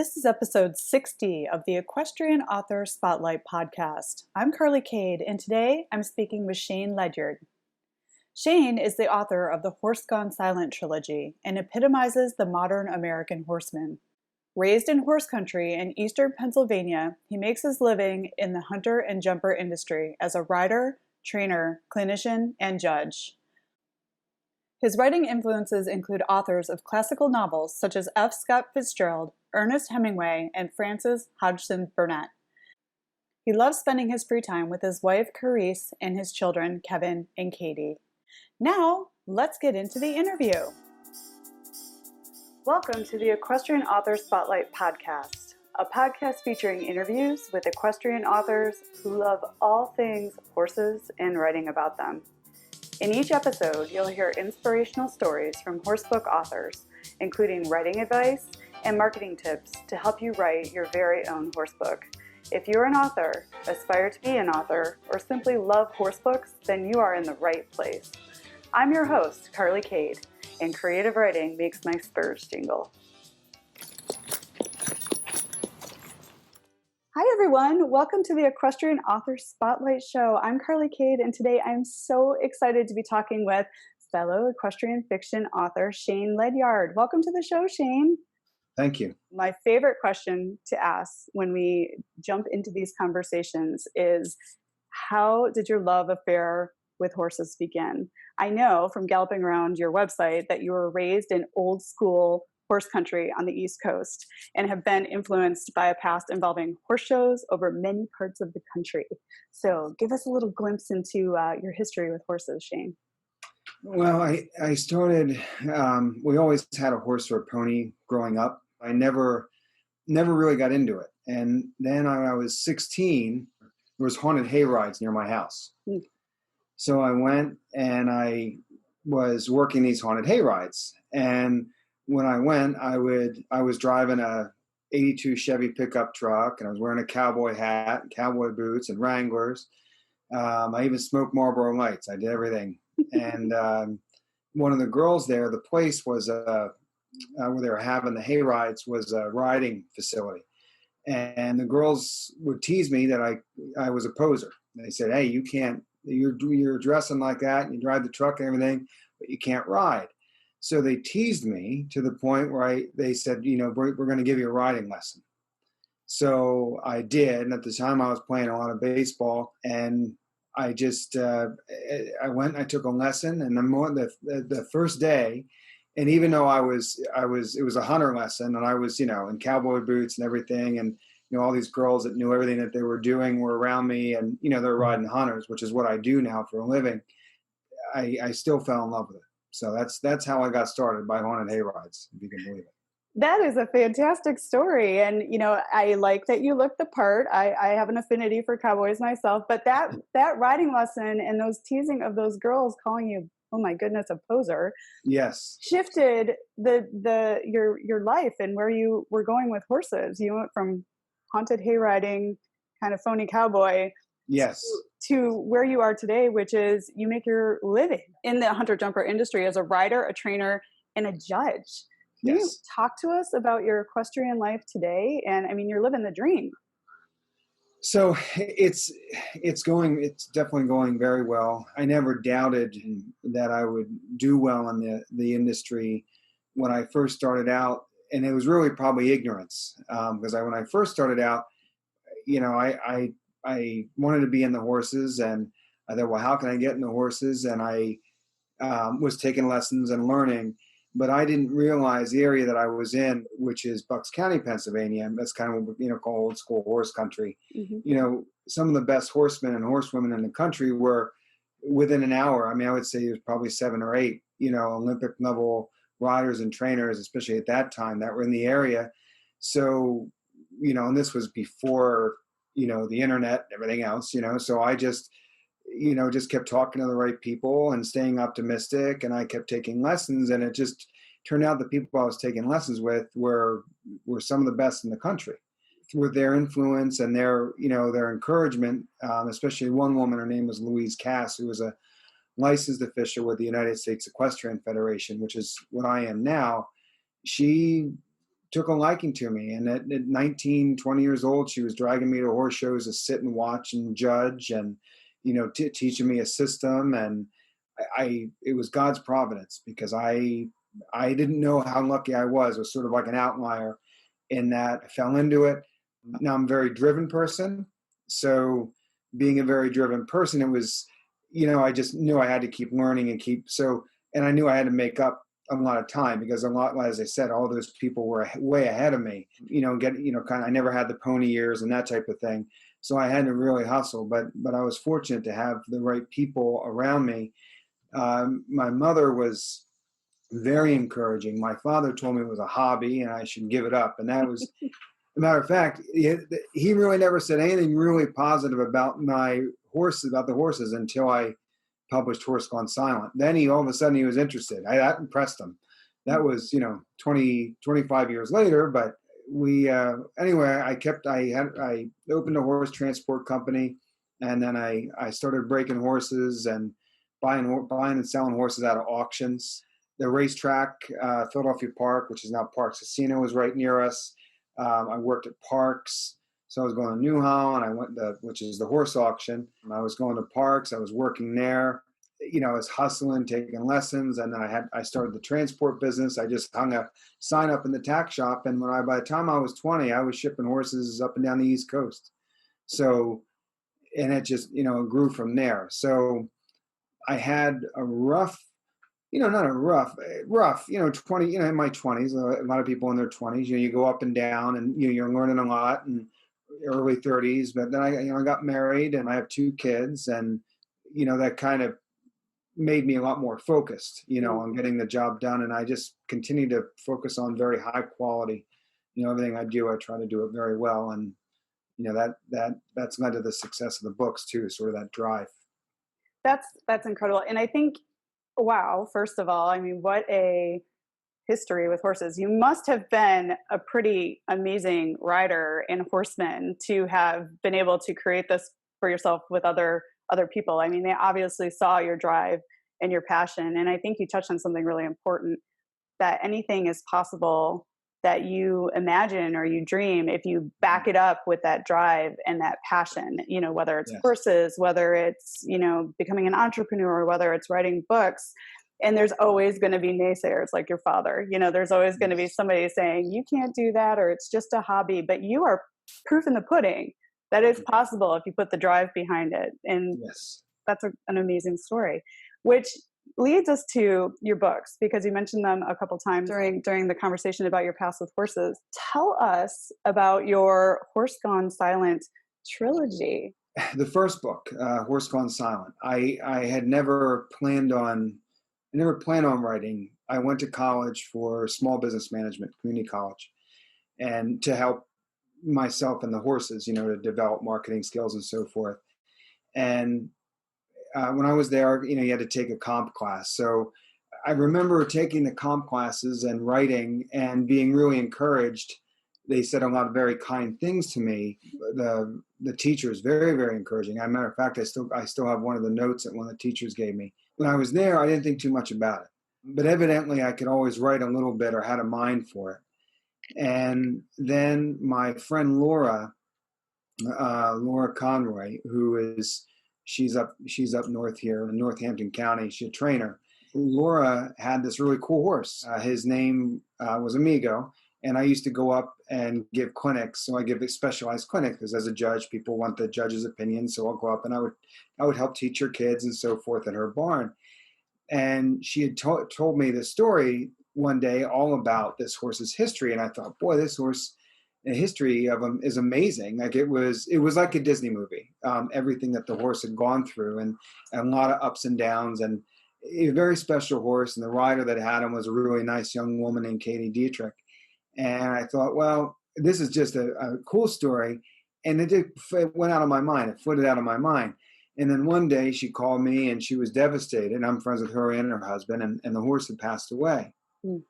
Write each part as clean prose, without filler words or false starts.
This is episode 60 of the Equestrian Author Spotlight podcast. I'm Carly Kade, and today I'm speaking with Shane Ledyard. Shane is the author of the Horse Gone Silent Trilogy and epitomizes the modern American horseman. Raised in horse country in eastern Pennsylvania, he makes his living in the hunter and jumper industry as a rider, trainer, clinician, and judge. His writing influences include authors of classical novels such as F. Scott Fitzgerald, Ernest Hemingway, and Frances Hodgson Burnett. He loves spending his free time with his wife, Carice, and his children, Kevin and Kade. Now, let's get into the interview. Welcome to the Equestrian Author Spotlight podcast, a podcast featuring interviews with equestrian authors who love all things horses and writing about them. In each episode, you'll hear inspirational stories from horsebook authors, including writing advice and marketing tips to help you write your very own horsebook. If you're an author, aspire to be an author, or simply love horsebooks, then you are in the right place. I'm your host, Carly Kade, and creative writing makes my spurs jingle. Hi everyone, welcome to the Equestrian Author Spotlight Show. I'm Carly Kade, and today I'm so excited to be talking with fellow equestrian fiction author Shane Ledyard. Welcome to the show, Shane. Thank you. My favorite question to ask when we jump into these conversations is, how did your love affair with horses begin? I know from galloping around your website that you were raised in old school horse country on the East Coast and have been influenced by a past involving horse shows over many parts of the country. So give us a little glimpse into your history with horses, Shane. Well, I started, we always had a horse or a pony growing up. I never really got into it. And then when I was 16, there was haunted hay rides near my house. Mm. So I went and I was working these haunted hay rides. And when I went, I was driving a 82 Chevy pickup truck, and I was wearing a cowboy hat, cowboy boots, and Wranglers. I even smoked Marlboro Lights. I did everything. And one of the girls there, the place was where they were having the hay rides was a riding facility. And the girls would tease me that I was a poser. They said, "Hey, you can't. You're dressing like that, and you drive the truck and everything, but you can't ride." So they teased me to the point where they said, we're going to give you a riding lesson. So I did. And at the time I was playing a lot of baseball, and I just, I went, I took a lesson, and the first day, and even though it was a hunter lesson, and I was, in cowboy boots and everything, and, all these girls that knew everything that they were doing were around me, and, they're riding hunters, which is what I do now for a living. I still fell in love with it. So that's how I got started, by haunted hay rides, if you can believe it. That is a fantastic story. And, I like that you look the part. I have an affinity for cowboys myself, but that riding lesson and those teasing of those girls calling you, oh my goodness, a poser. Yes. Shifted your life and where you were going with horses. You went from haunted hay riding, kind of phony cowboy. Yes. To where you are today, which is you make your living in the hunter-jumper industry as a rider, a trainer, and a judge. Can you talk to us about your equestrian life today? And I mean, you're living the dream. So it's definitely going very well. I never doubted that I would do well in the industry when I first started out, and it was really probably ignorance, because when I first started out, I wanted to be in the horses, and I thought, well, how can I get in the horses? And I was taking lessons and learning, but I didn't realize the area that I was in, which is Bucks County, Pennsylvania. And that's kind of what called old school horse country. Mm-hmm. Some of the best horsemen and horsewomen in the country were within an hour. I mean, I would say there's probably 7 or 8, Olympic level riders and trainers, especially at that time, that were in the area. So, and this was before the internet and everything else, so I just kept talking to the right people and staying optimistic, and I kept taking lessons, and it just turned out the people I was taking lessons with were some of the best in the country. With their influence and their encouragement, especially one woman, her name was Louise Cass, who was a licensed official with the United States Equestrian Federation, which is what I am now. She took a liking to me. And at 19, 20 years old, she was dragging me to horse shows to sit and watch and judge and, teaching me a system. And it was God's providence, because I didn't know how lucky I was. It was sort of like an outlier in that I fell into it. Now I'm a very driven person. So being a very driven person, it was, I just knew I had to keep learning and I knew I had to make up a lot of time, because as I said, all those people were way ahead of me, I never had the pony years and that type of thing. So I had to really hustle, but I was fortunate to have the right people around me. My mother was very encouraging. My father told me it was a hobby and I should give it up. And that was, as a matter of fact, he really never said anything really positive about the horses until I published Horse Gone Silent. Then all of a sudden he was interested. That impressed him. That was, 25 years later, but anyway, I opened a horse transport company, and then I started breaking horses and buying and selling horses out of auctions. The racetrack, Philadelphia Park, which is now Parks Casino, was right near us. I worked at Parks. So I was going to Newhall, and which is the horse auction. I was going to Parks. I was working there. I was hustling, taking lessons, and then I started the transport business. I just hung a sign up in the tack shop, and by the time I was 20, I was shipping horses up and down the East Coast. So, and it just grew from there. So I had a rough, not a rough, 20, in my 20s. A lot of people in their 20s, you go up and down, and you're learning a lot, and early 30s. But then I got married, and I have 2 kids, and that kind of made me a lot more focused, on getting the job done. And I just continue to focus on very high quality. Everything I do, I try to do it very well. And, that's led to the success of the books too, sort of that drive. That's incredible. And I think, wow, first of all, I mean, what a history with horses. You must have been a pretty amazing rider and horseman to have been able to create this for yourself with other people. I mean, they obviously saw your drive and your passion. And I think you touched on something really important, that anything is possible that you imagine or you dream if you back it up with that drive and that passion, whether it's Yes. horses, whether it's, becoming an entrepreneur, whether it's writing books. And there's always going to be naysayers like your father. There's always going to be somebody saying, you can't do that, or it's just a hobby. But you are proof in the pudding that it's possible if you put the drive behind it. And Yes. that's an amazing story, which leads us to your books, because you mentioned them a couple times during the conversation about your past with horses. Tell us about your Horse Gone Silent trilogy. The first book, Horse Gone Silent, I had never planned on writing. I went to college for small business management, community college, and to help myself and the horses, to develop marketing skills and so forth. And when I was there, you had to take a comp class. So I remember taking the comp classes and writing and being really encouraged. They said a lot of very kind things to me. The teachers, very, very encouraging. As a matter of fact, I still have one of the notes that one of the teachers gave me. When I was there, I didn't think too much about it. But evidently, I could always write a little bit or had a mind for it. And then my friend Laura Conroy, she's up north here in Northampton County. She's a trainer. Laura had this really cool horse. His name was Amigo, and I used to go up and give clinics. So I give a specialized clinic because as a judge, people want the judge's opinion. So I'll go up and I would help teach her kids and so forth at her barn. And she had told me the story one day all about this horse's history, and I thought, boy, this horse. The history of him is amazing. Like it was like a Disney movie. Everything that the horse had gone through, and a lot of ups and downs, and a very special horse. And the rider that had him was a really nice young woman named Kade. And I thought, well, this is just a cool story. And it went out of my mind. It flitted out of my mind. And then one day she called me and she was devastated. I'm friends with her and her husband, and the horse had passed away. Mm.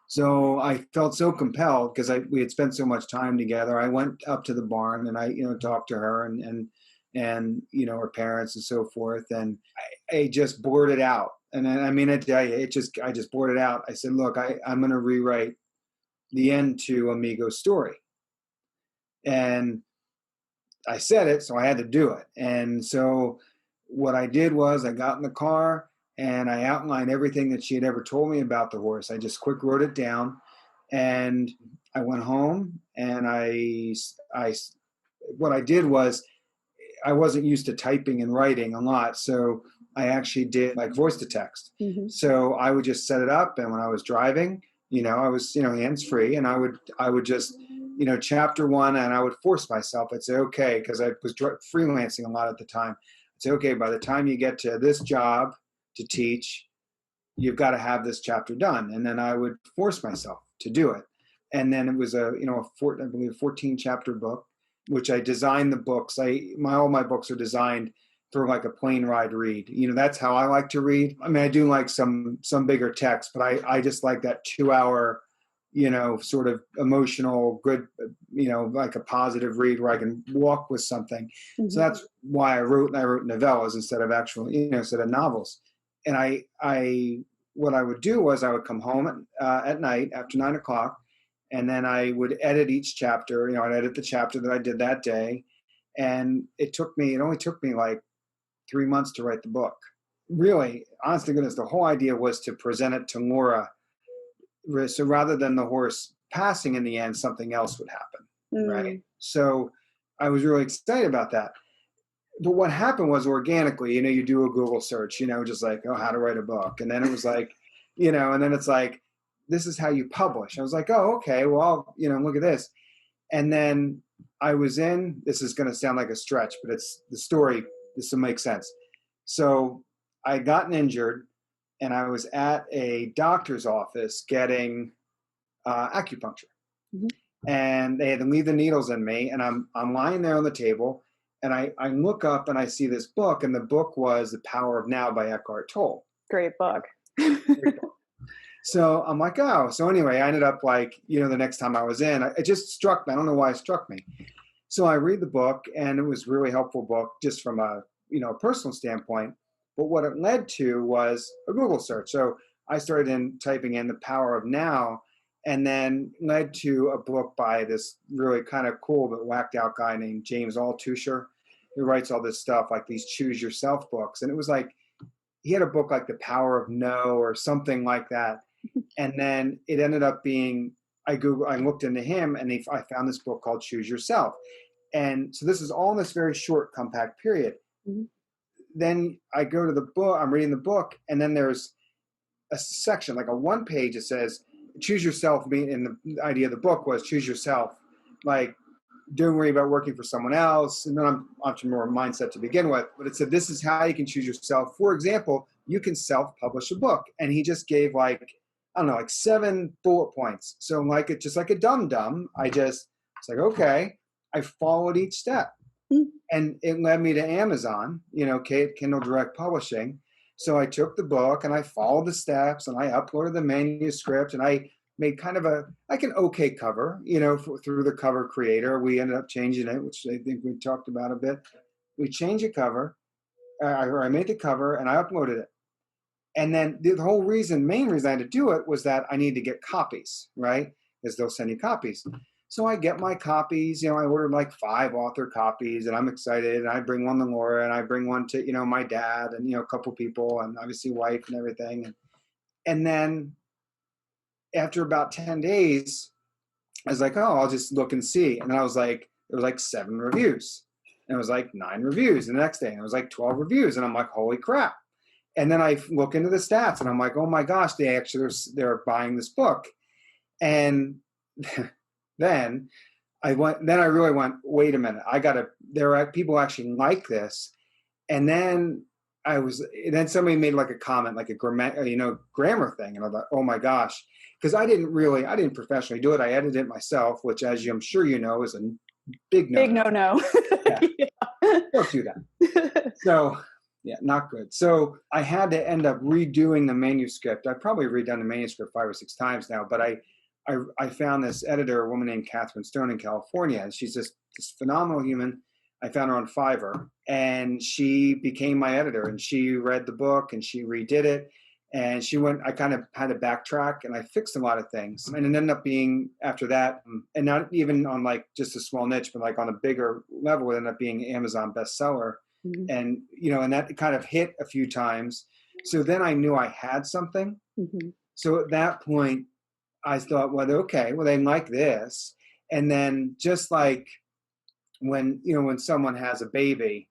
So I felt so compelled because we had spent so much time together. I went up to the barn and I, talked to her and her parents and so forth. And I just blurted out. And I tell you, I just blurted out. I said, look, I'm going to rewrite the end to Amigo's story. And I said it, so I had to do it. And so what I did was I got in the car and I outlined everything that she had ever told me about the horse. I just quick wrote it down, and I went home, and what I did was, I wasn't used to typing and writing a lot, so I actually did like voice to text. Mm-hmm. So I would just set it up, and when I was driving, I was, hands free, and I would just, chapter one, and I would force myself. I'd say, okay, because I was freelancing a lot at the time. I'd say, okay, by the time you get to this job to teach, you've got to have this chapter done, and then I would force myself to do it. And then it was I believe 14 chapter book, which I designed the books. All my books are designed for like a plane ride read. That's how I like to read. I mean, I do like some bigger text, but I just like that 2-hour, sort of emotional, good, like a positive read where I can walk with something. Mm-hmm. So that's why I wrote novellas instead of instead of novels. And what I would do was I would come home at night after 9 o'clock, and then I would edit each chapter. I'd edit the chapter that I did that day. And it only took me like 3 months to write the book. Really, honest to goodness, the whole idea was to present it to Laura. So rather than the horse passing in the end, something else would happen, right? So I was really excited about that. But what happened was organically, you do a Google search, just like, oh, how to write a book. And then it was like, and then it's like, this is how you publish. I was like, oh, okay, well, look at this. And then I was this is going to sound like a stretch, but it's the story. This will make sense. So I gotten injured, and I was at a doctor's office getting acupuncture. Mm-hmm. And they had to leave the needles in me, and I'm lying there on the table, and I look up and I see this book, and the book was The Power of Now by Eckhart Tolle. Great book. Great book. So I'm like, oh. So anyway, I ended up like, the next time I was it just struck me. I don't know why it struck me. So I read the book, and it was a really helpful book just from a, personal standpoint. But what it led to was a Google search. So I started typing in The Power of Now, and then led to a book by this really kind of cool but whacked out guy named James Altucher, who writes all this stuff, like these choose yourself books. And it was like, he had a book like The Power of No or something like that. And then it ended up being, I looked into him, and I found this book called Choose Yourself. And so this is all in this very short, compact period. Mm-hmm. Then I go to the book, I'm reading the book, and then there's a section, like a one page, that says, choose yourself. And the idea of the book was choose yourself. Like, don't worry about working for someone else. And then I'm entrepreneur mindset to begin with. But it said, this is how you can choose yourself. For example, you can self-publish a book. And he just gave like 7 bullet points. So like it's just like a dum-dum. It's like, okay. I followed each step. And it led me to Amazon, Kade, Kindle Direct Publishing. So I took the book and I followed the steps, and I uploaded the manuscript, and I made kind of an okay cover, through the cover creator. We ended up changing it, which I think we talked about a bit. We changed the cover, I made the cover, and I uploaded it. And then the whole main reason I had to do it was that I need to get copies, right? Because they'll send you copies. So I get my copies, I ordered like 5 author copies, and I'm excited. And I bring one to Laura, and I bring one to, my dad, and, a couple people, and obviously wife and everything. And then after about 10 days, I was like, oh, I'll just look and see. And then I was like, there was like 7 reviews. And it was like 9 reviews the next day. And it was like 12 reviews. And I'm like, holy crap. And then I look into the stats, and I'm like, oh my gosh, they're buying this book. And then I really went, wait a minute, there are people actually like this. And then somebody made like a comment, like a grammar thing. And I thought, oh my gosh, because I didn't professionally do it. I edited it myself, which, as I'm sure you know, is a big no. Big no. Yeah. Yeah. Don't do that. So yeah, not good. So I had to end up redoing the manuscript. I've probably redone the manuscript 5 or 6 times now, but I found this editor, a woman named Catherine Stone in California, and she's just this phenomenal human. I found her on Fiverr, and she became my editor, and she read the book, and she redid it. And I kind of had to backtrack, and I fixed a lot of things. And it ended up being, after that, and not even on like just a small niche, but like on a bigger level, it ended up being an Amazon bestseller. Mm-hmm. And, and that kind of hit a few times. So then I knew I had something. Mm-hmm. So at that point, I thought, well, okay, well, they like this. And then just like when someone has a baby,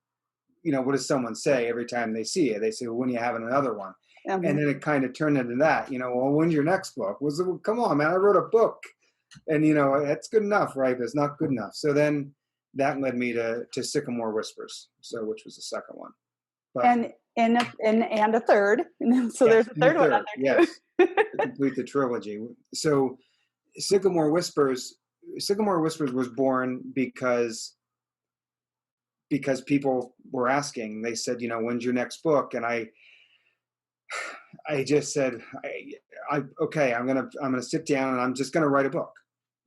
what does someone say every time they see it? They say, well, when are you having another one? Mm-hmm. And then it kind of turned into that, well, when's your next book? Come on, man, I wrote a book. And, that's good enough, right? But it's not good enough. So then that led me to Sycamore Whispers, which was the second one. But, and a third. So yes, there's a third one out there too. Yes, to complete the trilogy. So Sycamore Whispers was born because people were asking. They said, when's your next book? And I just said, okay, I'm gonna sit down and I'm just gonna write a book.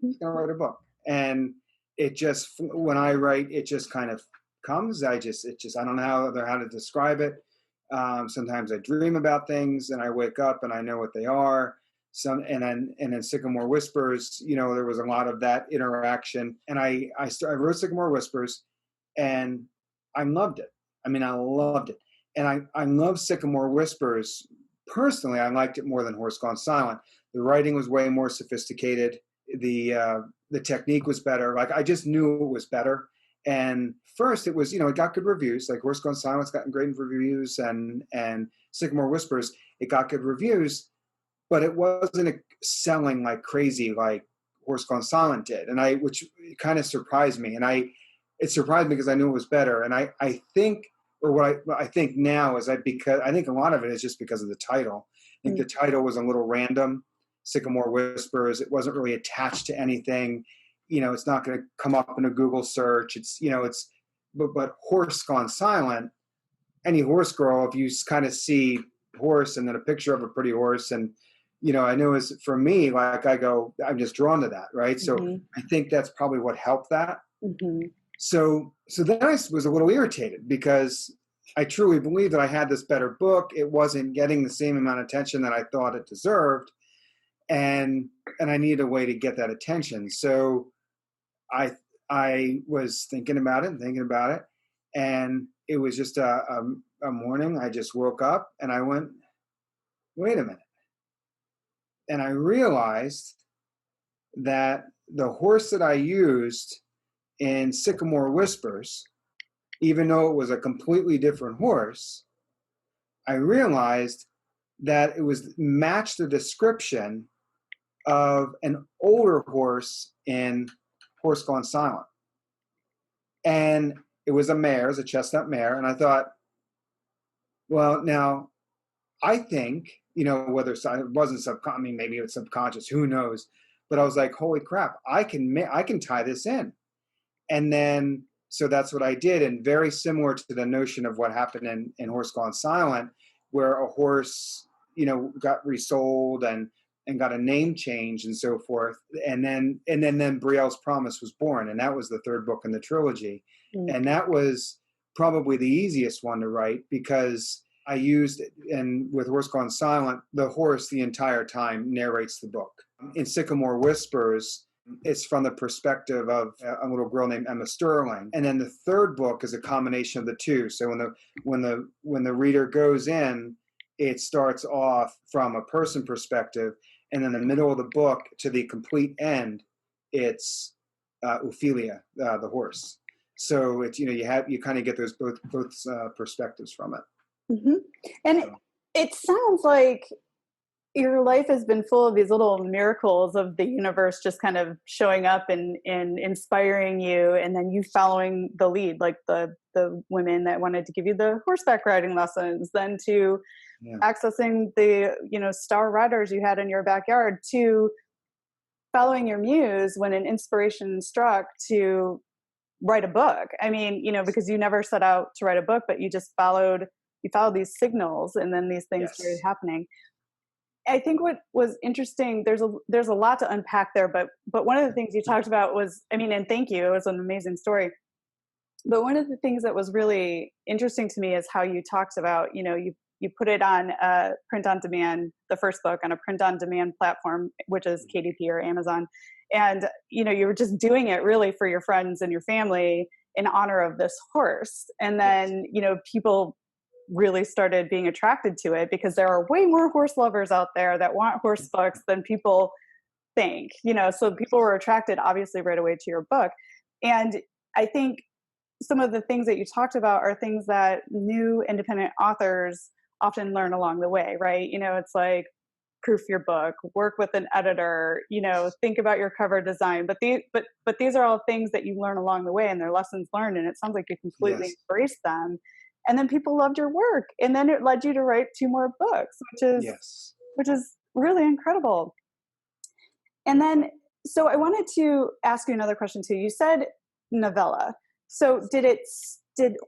I'm just gonna write a book. And it just, when I write, it just kind of comes. I don't know how to describe it. Sometimes I dream about things and I wake up and I know what they are. And then Sycamore Whispers, there was a lot of that interaction. And I wrote Sycamore Whispers, and I loved it. I mean, I loved it. And I love Sycamore Whispers. Personally, I liked it more than Horse Gone Silent. The writing was way more sophisticated. The technique was better. Like, I just knew it was better. And first it was, it got good reviews. Like Horse Gone Silent's gotten great reviews, and Sycamore Whispers, it got good reviews, but it wasn't selling like crazy like Horse Gone Silent did. And which kind of surprised me. And it surprised me because I knew it was better. And I think, or what I think now is because I think a lot of it is just because of the title. I think the title was a little random. Sycamore Whispers, it wasn't really attached to anything. It's not going to come up in a Google search. But Horse Gone Silent, any horse girl, if you kind of see horse and then a picture of a pretty horse, and I know for me, like I'm just drawn to that, right? So I think that's probably what helped that. Mm-hmm. So then I was a little irritated because I truly believe that I had this better book. It wasn't getting the same amount of attention that I thought it deserved. And I needed a way to get that attention. So I was thinking about it, and it was just a morning. I just woke up and I went, wait a minute. And I realized that the horse that I used in Sycamore Whispers, even though it was a completely different horse, I realized that it matched the description of an older horse in Horse Gone Silent. And it was a chestnut mare. And I thought, well, now I think, whether it wasn't subconscious, I mean, maybe it was subconscious, who knows? But I was like, holy crap, I can tie this in. And then, so that's what I did. And very similar to the notion of what happened in Horse Gone Silent, where a horse, got resold and got a name change and so forth. And then Brielle's Promise was born. And that was the third book in the trilogy. Mm. And that was probably the easiest one to write because I used, and with Horse Gone Silent, the horse the entire time narrates the book. In Sycamore Whispers, it's from the perspective of a little girl named Emma Sterling. And then the third book is a combination of the two. So when the reader goes in, it starts off from a person perspective, and in the middle of the book to the complete end, it's Ophelia, the horse. So it's you kind of get those both perspectives from it. Mm-hmm. And it sounds like your life has been full of these little miracles of the universe just kind of showing up and inspiring you, and then you following the lead, like the women that wanted to give you the horseback riding lessons, then to accessing the star riders you had in your backyard, to following your muse when an inspiration struck to write a book. I mean, because you never set out to write a book, but you followed these signals, and then these things started happening. I think what was interesting, there's a lot to unpack there, but one of the things you talked about was, and thank you, it was an amazing story. But one of the things that was really interesting to me is how you talked about, you you put it on print on demand, the first book on a print on demand platform, which is KDP or Amazon. And, you were just doing it really for your friends and your family in honor of this horse. And then, people really started being attracted to it because there are way more horse lovers out there that want horse books than people think, so people were attracted obviously right away to your book. And I think some of the things that you talked about are things that new independent authors often learn along the way, right? It's like proof your book, work with an editor, think about your cover design. But these are all things that you learn along the way, and they're lessons learned. And it sounds like you completely embraced them. And then people loved your work, and then it led you to write 2 more books, which is really incredible. And then, so I wanted to ask you another question too. You said novella. So did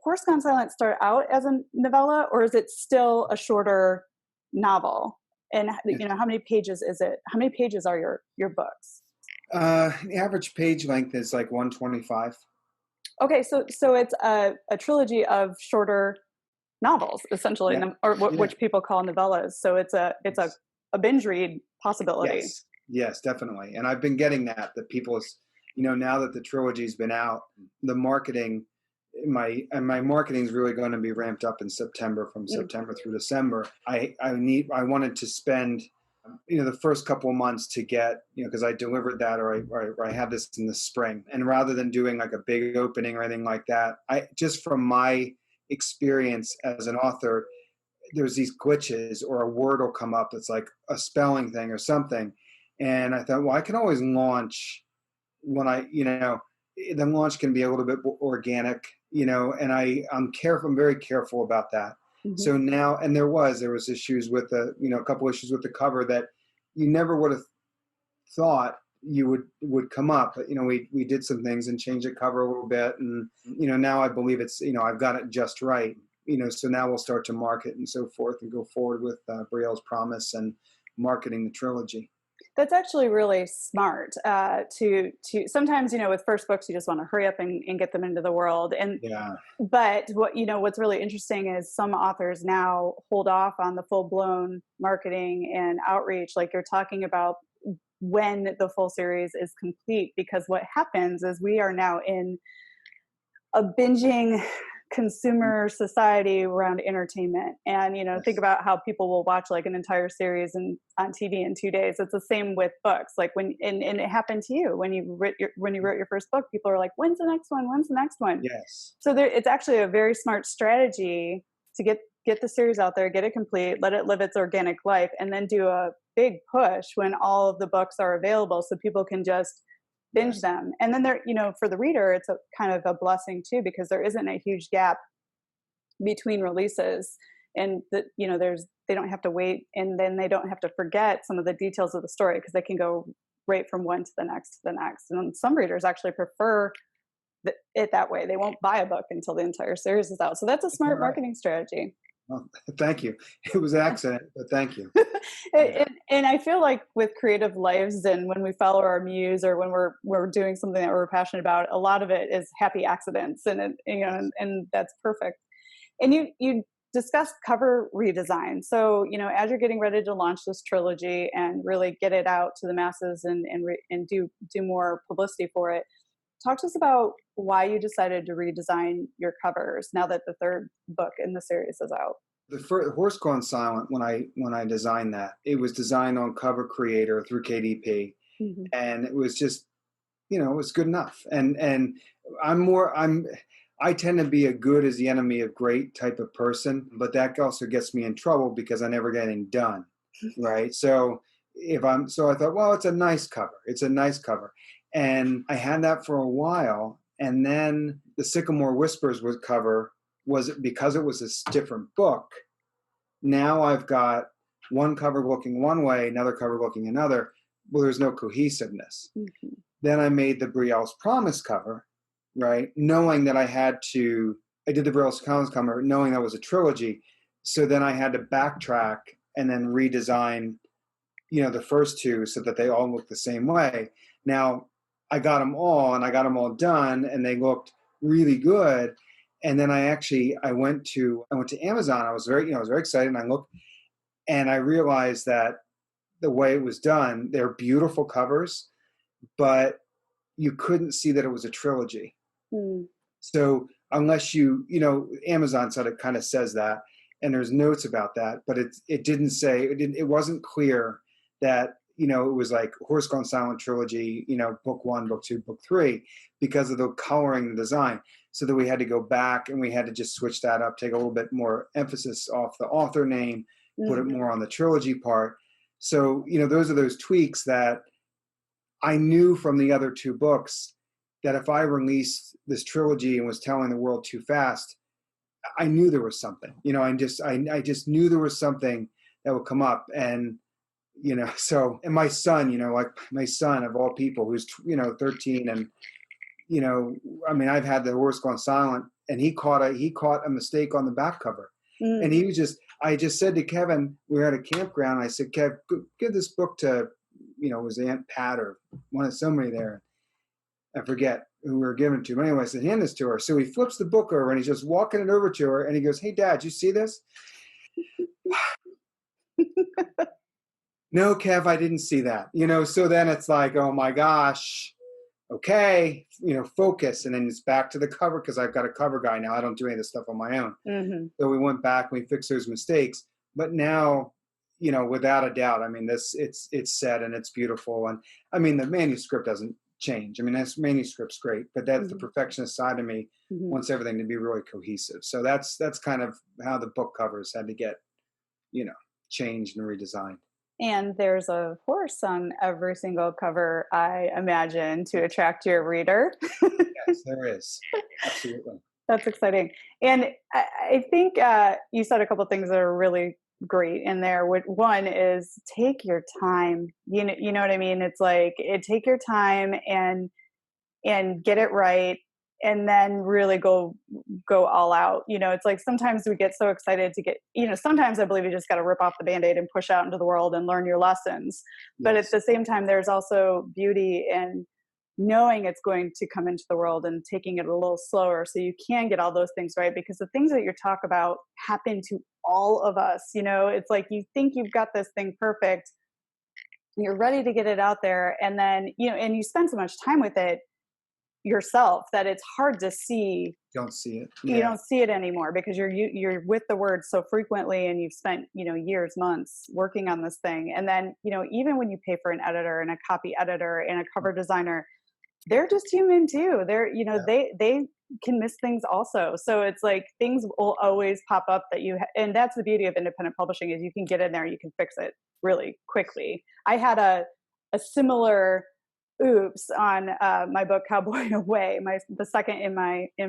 Horse Gone Silent start out as a novella, or is it still a shorter novel? And how many pages is it? How many pages are your books? The average page length is like 125. Okay, so it's a trilogy of shorter novels, essentially, which people call novellas. So it's a binge read possibility. Yes, definitely. And I've been getting that people, now that the trilogy's been out, the marketing, my marketing is really going to be ramped up in September, from September through December. I wanted to spend, the first couple of months to get, because I delivered that, or I have this in the spring. And rather than doing like a big opening or anything like that, just from my experience as an author, there's these glitches, or a word will come up that's like a spelling thing or something. And I thought, well, I can always launch when the launch can be a little bit organic, and I'm very careful about that. Mm-hmm. So now, and there was issues with a couple issues with the cover that you never would have thought you would come up. But, we did some things and changed the cover a little bit. And, now I believe it's, I've got it just right, so now we'll start to market and so forth and go forward with Brielle's Promise and marketing the trilogy. That's actually really smart. To sometimes, with first books, you just want to hurry up and get them into the world. But what's really interesting is some authors now hold off on the full blown marketing and outreach, like you're talking about, when the full series is complete. Because what happens is we are now in a binging consumer society around entertainment, and think about how people will watch like an entire series on TV in 2 days. It's the same with books. Like and it happened to you when you wrote your first book. People are like, when's the next one? Yes. So it's actually a very smart strategy to get the series out there, get it complete, let it live its organic life, and then do a big push when all of the books are available, so people can just binge them. And then for the reader, it's a kind of a blessing too, because there isn't a huge gap between releases, and they don't have to wait, and then they don't have to forget some of the details of the story, because they can go right from one to the next. And some readers actually prefer it that way. They won't buy a book until the entire series is out. So that's a smart marketing strategy. Well, thank you. It was an accident, but thank you. And I feel like with creative lives, and when we follow our muse, or when we're doing something that we're passionate about, a lot of it is happy accidents, and and that's perfect. And you discussed cover redesign. So as you're getting ready to launch this trilogy and really get it out to the masses and do more publicity for it, talk to us about why you decided to redesign your covers now that the third book in the series is out. The first Horse Gone Silent, when I designed that, it was designed on Cover Creator through KDP, mm-hmm. and it was just, it was good enough. And I tend to be a good is the enemy of great type of person, but that also gets me in trouble because I never get anything done, right? So I thought, well, it's a nice cover. And I had that for a while. And then the Sycamore Whispers cover was, because it was a different book. Now I've got one cover looking one way, another cover looking another. Well, there's no cohesiveness. Mm-hmm. Then I made the Brielle's Promise cover, right? Knowing that I did the Brielle's Promise cover, knowing that was a trilogy. So then I had to backtrack and then redesign, the first two so that they all look the same way. Now, I got them all done, and they looked really good. And then I went to Amazon. I was very excited, and I looked, and I realized that the way it was done, they're beautiful covers, but you couldn't see that it was a trilogy. Mm. So unless Amazon sort of kind of says that, and there's notes about that, but it wasn't clear that, it was like Horse Gone Silent Trilogy, book 1, book 2, book 3, because of the coloring and design. So that we had to go back and we had to just switch that up, take a little bit more emphasis off the author name, put it more on the trilogy part. So, those are those tweaks that I knew from the other 2 books, that if I released this trilogy and was telling the world too fast, I knew there was something. I just knew there was something that would come up. And so, and my son, like my son of all people, who's 13, and I've had the Horse Gone Silent, and he caught a mistake on the back cover. And he was I just said to Kevin, we were at a campground, I said, Kev, give this book to, it was Aunt Pat or somebody there. I forget who we were giving it to. But anyway, I said, hand this to her. So he flips the book over and he's just walking it over to her, and he goes, hey, Dad, you see this? No, Kev, I didn't see that. So then it's like, oh my gosh, okay, focus. And then it's back to the cover, because I've got a cover guy now. I don't do any of this stuff on my own. Mm-hmm. So we went back and we fixed those mistakes. But now, without a doubt, it's set and it's beautiful. And the manuscript doesn't change. This manuscript's great, but that's the perfectionist side of me wants everything to be really cohesive. So that's kind of how the book covers had to get, changed and redesigned. And there's a horse on every single cover, I imagine, to attract your reader. Yes, there is. Absolutely. That's exciting. And I think you said a couple of things that are really great in there. One is take your time. You know what I mean? It's like, take your time and get it right, and then really go all out. It's like sometimes we get so excited to get, sometimes I believe you just got to rip off the Band-Aid and push out into the world and learn your lessons. Yes. But at the same time, there's also beauty in knowing it's going to come into the world and taking it a little slower so you can get all those things right, because the things that you talk about happen to all of us. It's like you think you've got this thing perfect, you're ready to get it out there, and then and you spend so much time with it yourself that it's hard to see. Don't see it. You don't see it anymore, because you're with the word so frequently, and you've spent years, months working on this thing. And then even when you pay for an editor and a copy editor and a cover designer, they're just human too. They're they can miss things also. So it's like things will always pop up that and that's the beauty of independent publishing, is you can get in there, you can fix it really quickly. I had a similar oops on my book Cowboy Away, the second in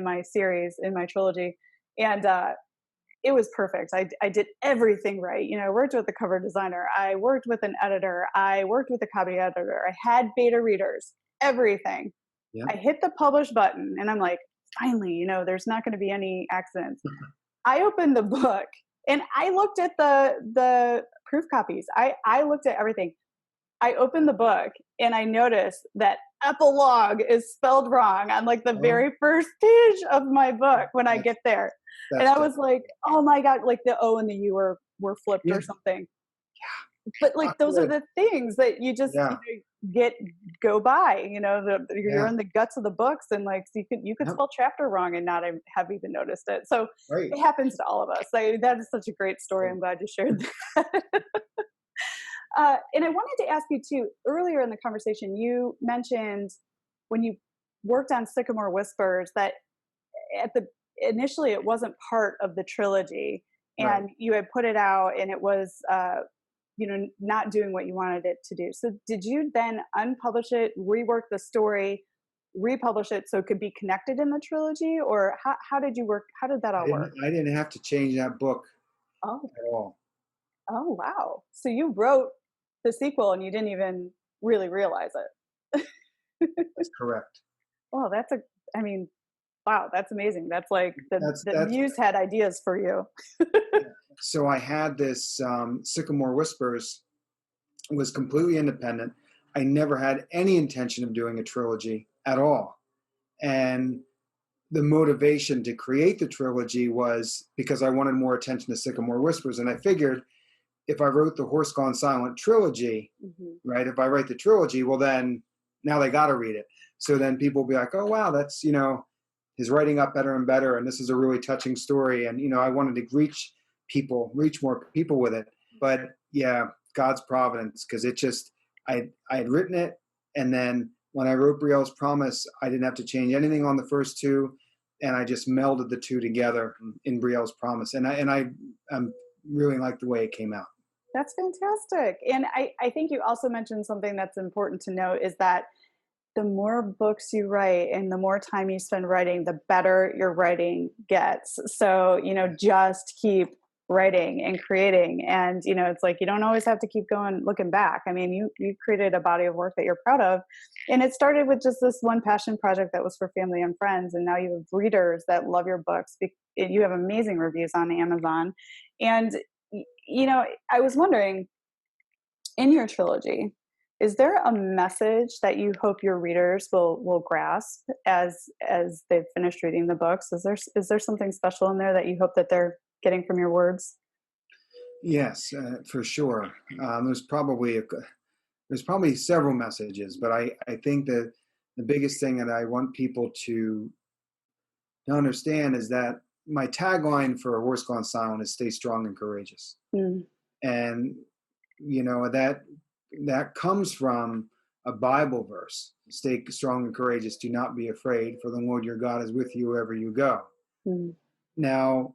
my series, in my trilogy, and it was perfect. I did everything right. I worked with a cover designer, I worked with an editor, I worked with a copy editor, I had beta readers, everything. Yeah. I hit the publish button, and I'm like, finally, there's not going to be any accidents. I opened the book and I looked at the proof copies. I looked at everything. I opened the book and I noticed that epilogue is spelled wrong on like the very first page of my book when I get there. And I was like, oh my God, like the O and the U were flipped or something. Yeah. But like those are the things that you just go by, you're in the guts of the books, and like so you could spell chapter wrong and not have even noticed it. So it happens to all of us. That is such a great story. I'm glad you shared that. And I wanted to ask you too, earlier in the conversation, you mentioned when you worked on Sycamore Whispers that initially it wasn't part of the trilogy, and you had put it out and it was, not doing what you wanted it to do. So did you then unpublish it, rework the story, republish it so it could be connected in the trilogy, or how did you work? How did that all work? I didn't have to change that book at all. Oh, wow. So you wrote the sequel and you didn't even really realize it. That's correct. Well, wow, that's amazing. That's like the muse had ideas for you. So I had this Sycamore Whispers was completely independent. I never had any intention of doing a trilogy at all. And the motivation to create the trilogy was because I wanted more attention to Sycamore Whispers. And I figured if I wrote the Horse Gone Silent trilogy, right, if I write the trilogy, well, then now they got to read it. So then people will be like, oh, wow, that's, his writing up better and better. And this is a really touching story. And, I wanted to reach more people with it. But yeah, God's providence, because it just, I had written it. And then when I wrote Brielle's Promise, I didn't have to change anything on the first two. And I just melded the two together in Brielle's Promise. And I really like the way it came out. That's fantastic. And I think you also mentioned something that's important to note is that the more books you write and the more time you spend writing, the better your writing gets. So, just keep writing and creating. And, it's like, you don't always have to keep going, looking back. I mean, you created a body of work that you're proud of. And it started with just this one passion project that was for family and friends. And now you have readers that love your books. You have amazing reviews on Amazon. And, I was wondering, in your trilogy, is there a message that you hope your readers will grasp as they've finished reading the books? Is there something special in there that you hope that they're getting from your words? Yes, for sure. There's probably several messages, but I think that the biggest thing that I want people to understand is that my tagline for A Horse Gone Silent is "Stay strong and courageous," and that comes from a Bible verse: "Stay strong and courageous. Do not be afraid, for the Lord your God is with you wherever you go." Now,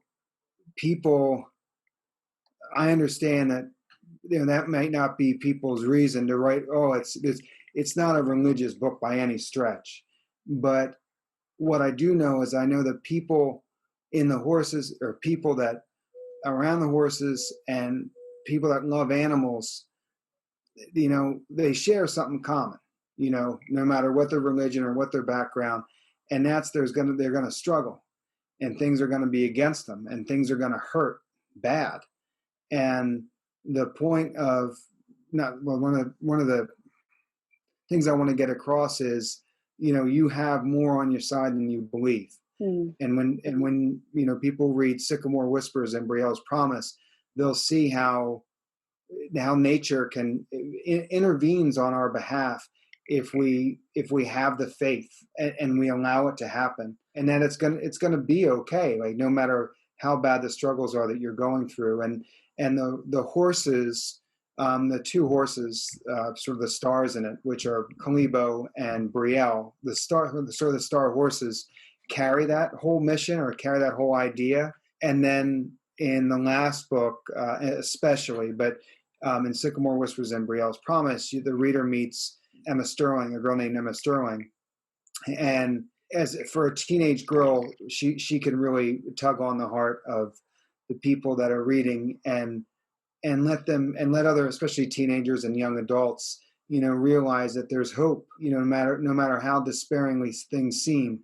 people, I understand that that might not be people's reason to write. Oh, it's not a religious book by any stretch, but what I do know is I know that people in the horses, or people that around the horses, and people that love animals, they share something common, no matter what their religion or what their background. And that's, they're going to struggle, and things are going to be against them, and things are going to hurt bad. And the point of one of the things I want to get across is, you have more on your side than you believe. And when people read Sycamore Whispers and Brielle's Promise, they'll see how nature intervenes on our behalf if we have the faith and we allow it to happen, and that it's gonna be okay, like no matter how bad the struggles are that you're going through. And the horses, the two horses, sort of the stars in it, which are Kalibo and Brielle, the star horses, carry that whole mission, or carry that whole idea. And then in the last book, especially, but in Sycamore Whispers and Brielle's Promise, the reader meets Emma Sterling, a girl named Emma Sterling. And as for a teenage girl, she can really tug on the heart of the people that are reading, and let other, especially teenagers and young adults, realize that there's hope. No matter how despairingly things seem,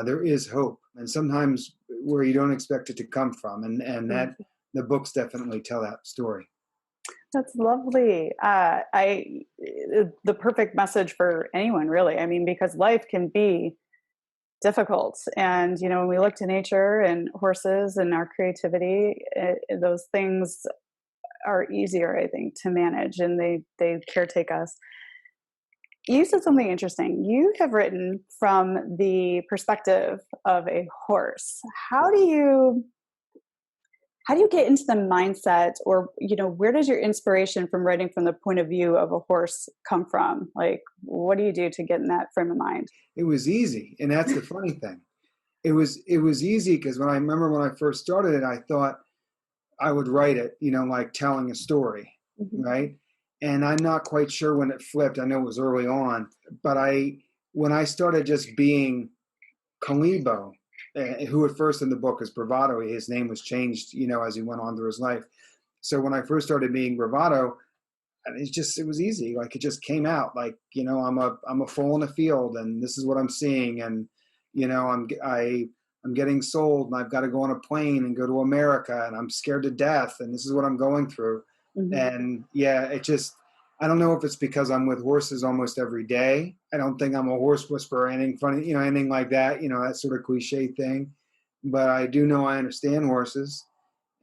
there is hope, and sometimes where you don't expect it to come from, and that the books definitely tell that story. That's lovely. The perfect message for anyone, really. I mean, because life can be difficult, and when we look to nature and horses and our creativity, those things are easier, I think, to manage, and they caretake us. You said something interesting. You have written from the perspective of a horse. How do you get into the mindset, or where does your inspiration from writing from the point of view of a horse come from? Like, what do you do to get in that frame of mind? It was easy, and that's the funny thing. It was easy because when I first started it, I thought I would write it, like telling a story, right? And I'm not quite sure when it flipped. I know it was early on, but when I started just being Kalibo, who at first in the book is Bravado, his name was changed, as he went on through his life. So when I first started being Bravado, it was easy. Like, it just came out. Like, I'm a foal in a field, and this is what I'm seeing, and I'm getting sold, and I've got to go on a plane and go to America, and I'm scared to death, and this is what I'm going through. And yeah, I don't know if it's because I'm with horses almost every day. I don't think I'm a horse whisperer or anything funny, anything like that, that sort of cliche thing. But I do know I understand horses,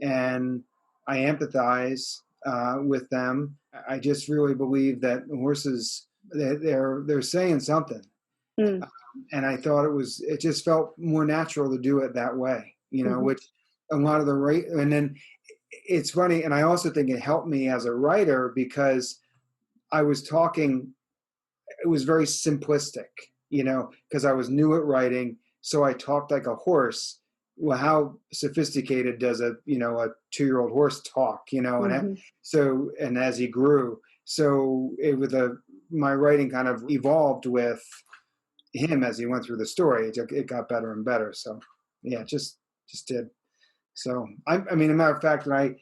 and I empathize with them. I just really believe that horses, they're saying something. Mm. And I thought it just felt more natural to do it that way, Mm-hmm. which a lot of the and then it's funny. And I also think it helped me as a writer because I was talking, it was very simplistic, because I was new at writing. So I talked like a horse. Well, how sophisticated does a 2-year-old horse talk, Mm-hmm. and as he grew, so my writing kind of evolved with him as he went through the story. It got better and better. So yeah, just did. So I mean, a matter of fact, I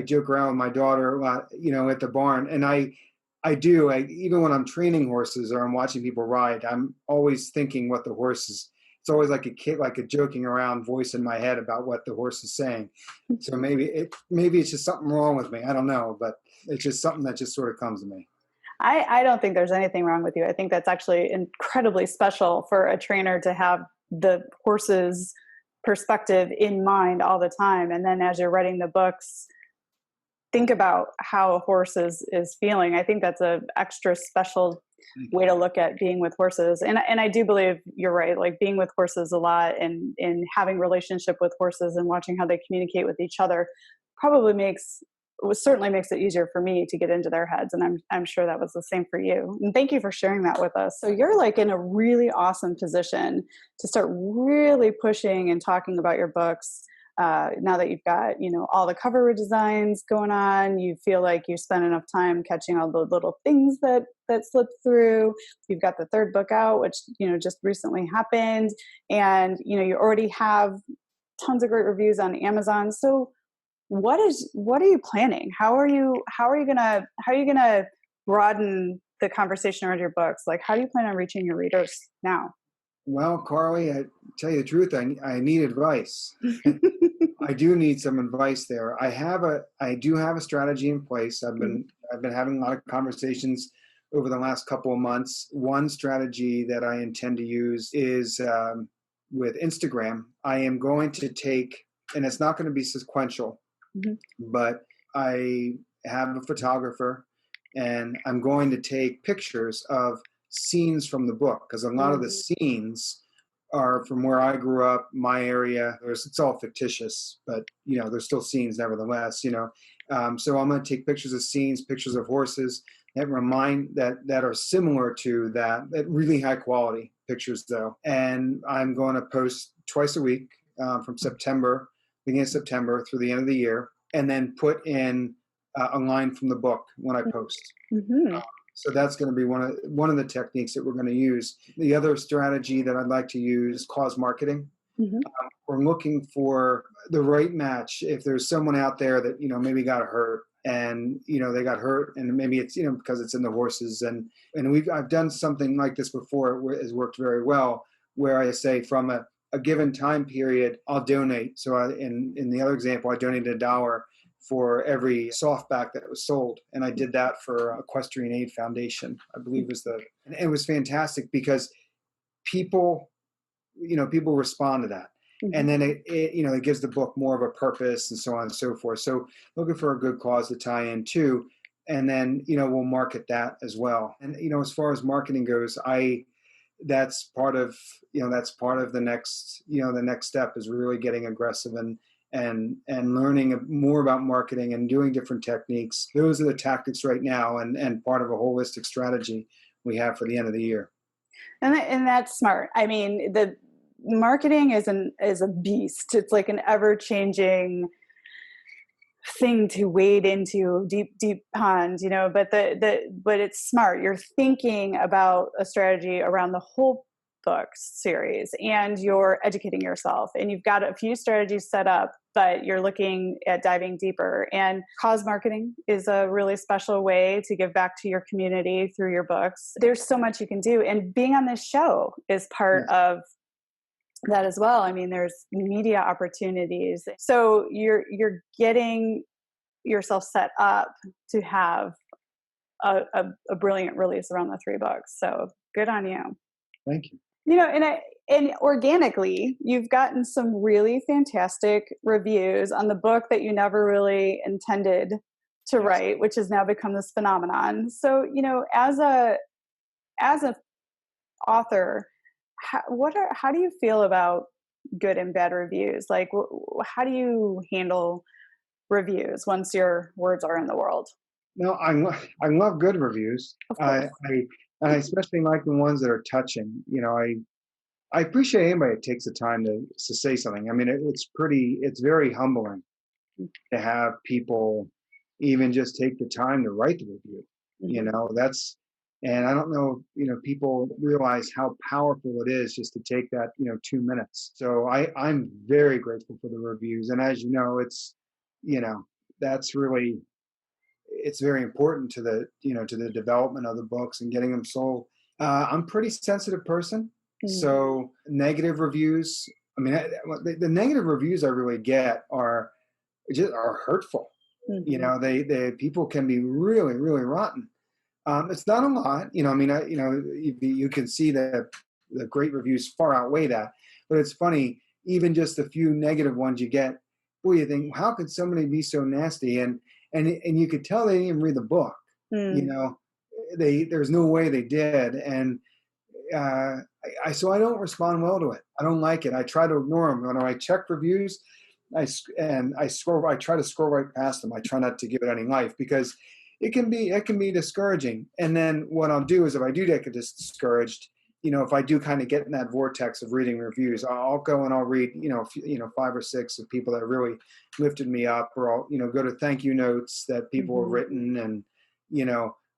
joke around with my daughter a lot, at the barn, and I do. Even when I'm training horses or I'm watching people ride, I'm always thinking what the horse is. It's always like a kid, like a joking around voice in my head about what the horse is saying. So maybe it's just something wrong with me. I don't know, but it's just something that just sort of comes to me. I don't think there's anything wrong with you. I think that's actually incredibly special for a trainer to have the horse's perspective in mind all the time. And then as you're writing the books, think about how a horse is feeling. I think that's a extra special way to look at being with horses. And I do believe you're right, like being with horses a lot and having relationship with horses and watching how they communicate with each other certainly makes it easier for me to get into their heads. And I'm sure that was the same for you. And thank you for sharing that with us. So you're like in a really awesome position to start really pushing and talking about your books. Now that you've got, all the cover redesigns going on, you feel like you spent enough time catching all the little things that slipped through. You've got the third book out, which, just recently happened. And, you already have tons of great reviews on Amazon. So what are you planning? How are you gonna broaden the conversation around your books? Like, how do you plan on reaching your readers now? Well, Carly, I tell you the truth, I need advice. I do need some advice there. I do have a strategy in place. I've been having a lot of conversations over the last couple of months. One strategy that I intend to use is with Instagram. I am going to take, and it's not going to be sequential, but I have a photographer, and I'm going to take pictures of scenes from the book, because a lot of the scenes are from where I grew up, my area. It's all fictitious, but there's still scenes nevertheless. So I'm going to take pictures of scenes, pictures of horses that are similar to that really high quality pictures though. And I'm going to post twice a week from beginning of September through the end of the year, and then put in a line from the book when I post. So that's going to be one of the techniques that we're going to use. The other strategy that I'd like to use is cause marketing. We're looking for the right match. If there's someone out there that maybe got hurt, and they got hurt, and maybe it's because it's in the horses, and I've done something like this before. It has worked very well, where I say from a given time period, I'll donate. So in the other example, I donated $1 for every softback that was sold. And I did that for Equestrian Aid Foundation, I believe and it was fantastic because people respond to that. And then it gives the book more of a purpose and so on and so forth. So looking for a good cause to tie in too. And then, we'll market that as well. And, as far as marketing goes, that's part of the next step is really getting aggressive and learning more about marketing and doing different techniques. Those are the tactics right now, and part of a holistic strategy we have for the end of the year. And that's smart. I mean, the marketing is a beast. It's like an ever-changing thing to wade into, deep pond, but but it's smart. You're thinking about a strategy around the whole book series, and you're educating yourself, and you've got a few strategies set up, but you're looking at diving deeper. And cause marketing is a really special way to give back to your community through your books. There's so much you can do, and being on this show is part of that as well. I mean, there's media opportunities. So you're getting yourself set up to have a brilliant release around the 3 books. So good on you. Thank you. And organically, you've gotten some really fantastic reviews on the book that you never really intended to write, which has now become this phenomenon. So, as a author, how do you feel about good and bad reviews? Like, how do you handle reviews once your words are in the world? No, I love good reviews. Of course. I especially like the ones that are touching. I appreciate anybody that takes the time to say something. I mean, it's very humbling to have people even just take the time to write the review. And I don't know, people realize how powerful it is just to take that, 2 minutes. So I'm very grateful for the reviews. And as you know, that's really, it's very important to the development of the books and getting them sold. I'm a pretty sensitive person. So negative reviews, I mean, the negative reviews I really get are hurtful. They people can be really, really rotten. It's not a lot, you can see that the great reviews far outweigh that. But it's funny, even just a few negative ones you get, boy, you think, how could somebody be so nasty? And you could tell they didn't even read the book. There's no way they did. And so I don't respond well to it. I don't like it. I try to ignore them. When I check reviews, I try to scroll right past them. I try not to give it any life because it can be discouraging. And then what I'll do is, if I do get discouraged, if I do kind of get in that vortex of reading reviews, I'll go and I'll read, 5 or 6 of people that really lifted me up, or I'll, go to thank you notes that people have written. And,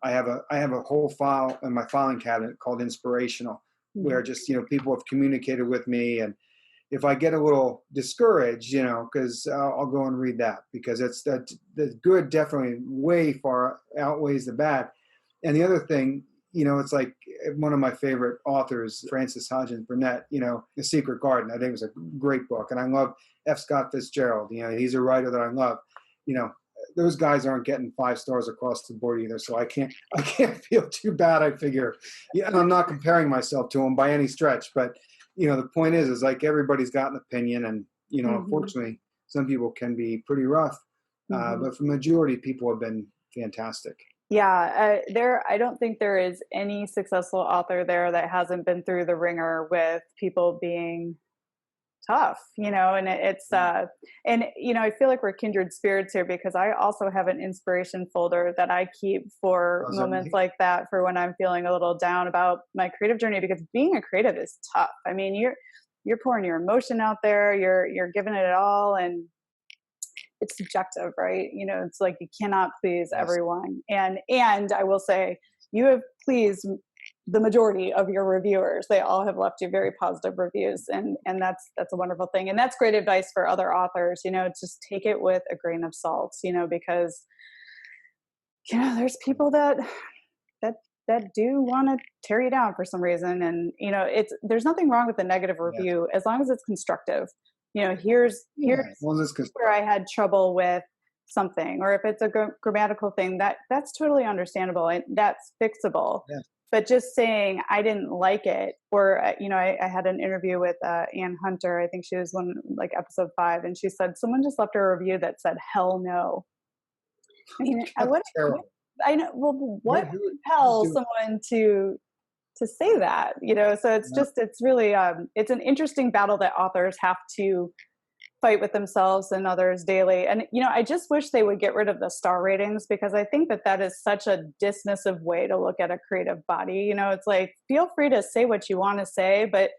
I have a whole file in my filing cabinet called Inspirational, where just, people have communicated with me. And if I get a little discouraged, because I'll go and read that, because the good definitely way far outweighs the bad. And the other thing, it's like one of my favorite authors, Frances Hodgins Burnett, The Secret Garden. I think it was a great book. And I love F. Scott Fitzgerald. He's a writer that I love. Those guys aren't getting 5 stars across the board either. So I can't feel too bad, I figure. And I'm not comparing myself to them by any stretch, but the point is like everybody's got an opinion, and unfortunately some people can be pretty rough, but for the majority, people have been fantastic. Yeah, I don't think there is any successful author there that hasn't been through the ringer with people being tough, and it's and I feel like we're kindred spirits here, because I also have an inspiration folder that I keep for moments like that, for when I'm feeling a little down about my creative journey, because being a creative is tough. I mean, you're pouring your emotion out there, you're giving it all, and it's subjective, right? It's like you cannot please everyone. And I will say, you have pleased the majority of your reviewers. They all have left you very positive reviews, and that's a wonderful thing. And that's great advice for other authors. Just take it with a grain of salt. Because there's people that do want to tear you down for some reason, and there's nothing wrong with a negative review as long as it's constructive. Here's where I had trouble with something, or if it's a grammatical thing, that's totally understandable, and that's fixable. Yeah. But just saying I didn't like it, or I had an interview with Ann Hunter. I think she was like episode 5, and she said someone just left a review that said "hell no." I mean, I know. Well, what compels someone to say that? So it's really it's an interesting battle that authors have to fight with themselves and others daily. And, I just wish they would get rid of the star ratings, because I think that is such a dismissive way to look at a creative body. It's like, feel free to say what you want to say, but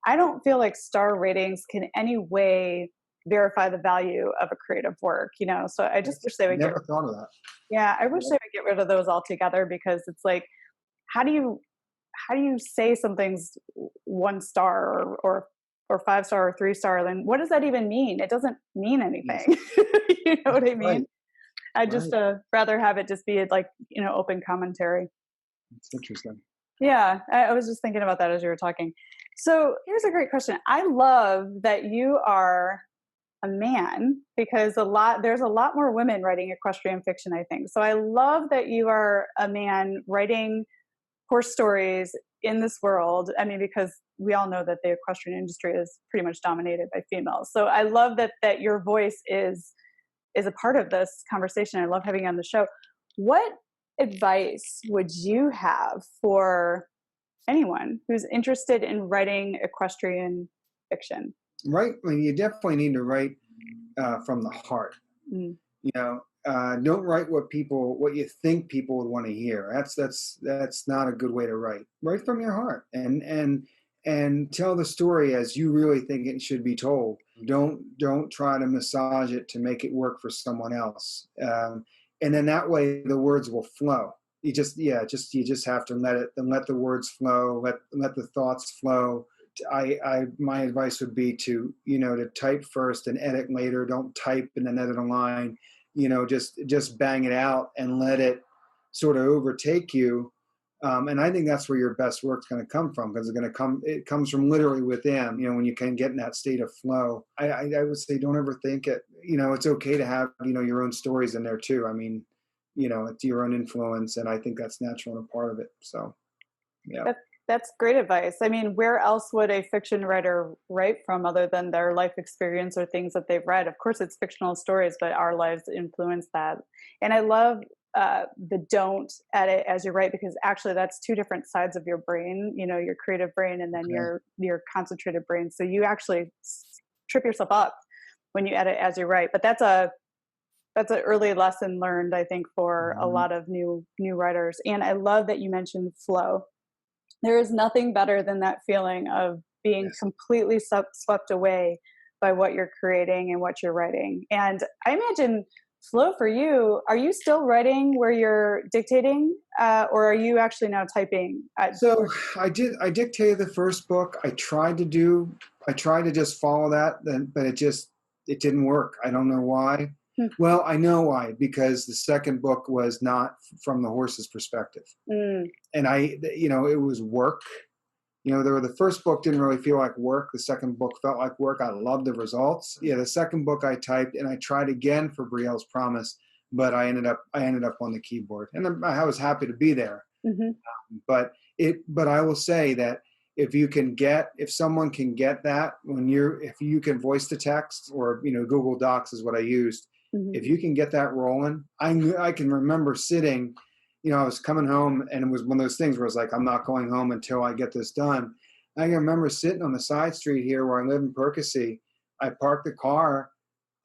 I don't feel like star ratings can any way verify the value of a creative work, so I just wish they would never thought of that. Yeah. I wish they would get rid of those altogether, because it's like, how do you say something's 1 star or 5 star or 3 star? Then what does that even mean? It doesn't mean anything. You know what I mean? Right. I'd just rather have it just be like, open commentary. That's interesting. Yeah. I was just thinking about that as you were talking. So here's a great question. I love that you are a man, because there's a lot more women writing equestrian fiction, I think. So I love that you are a man writing horse stories in this world. I mean, because we all know that the equestrian industry is pretty much dominated by females. So I love that your voice is a part of this conversation. I love having you on the show. What advice would you have for anyone who's interested in writing equestrian fiction? Right. I mean, you definitely need to write from the heart. Mm. You know, don't write what you think people would want to hear. That's not a good way to write. Write from your heart and tell the story as you really think it should be told. Don't try to massage it to make it work for someone else. And then that way the words will flow. You just have to let the words flow, let the thoughts flow. My advice would be to type first and edit later. Don't type and then edit a line. Just bang it out and let it sort of overtake you. And I think that's where your best work's going to come from, because it comes from literally within, when you can get in that state of flow. I would say don't overthink it. It's okay to have, your own stories in there too. I mean, it's your own influence, and I think that's natural and a part of it. So, yeah. That's great advice. I mean, where else would a fiction writer write from other than their life experience or things that they've read? Of course, it's fictional stories, but our lives influence that. And I love the don't edit as you write, because actually that's two different sides of your brain, your creative brain and then your concentrated brain. So you actually trip yourself up when you edit as you write. But that's an early lesson learned, I think, for a lot of new writers. And I love that you mentioned flow. There is nothing better than that feeling of being completely swept away by what you're creating and what you're writing. And I imagine flow for you, are you still writing where you're dictating, or are you actually now typing? So I dictated the first book. I tried to just follow that, but it didn't work. I don't know why. Well, I know why, because the second book was not from the horse's perspective. And it was work. The first book didn't really feel like work. The second book felt like work. I loved the results. Yeah, the second book I typed, and I tried again for Brielle's Promise, but I ended up on the keyboard, and I was happy to be there. But I will say that if someone can get that, if you can voice to text, or Google Docs is what I used. If you can get that rolling, I can remember sitting, I was coming home, and it was one of those things where it's like, I'm not going home until I get this done. I can remember sitting on the side street here where I live in Percy. I parked the car,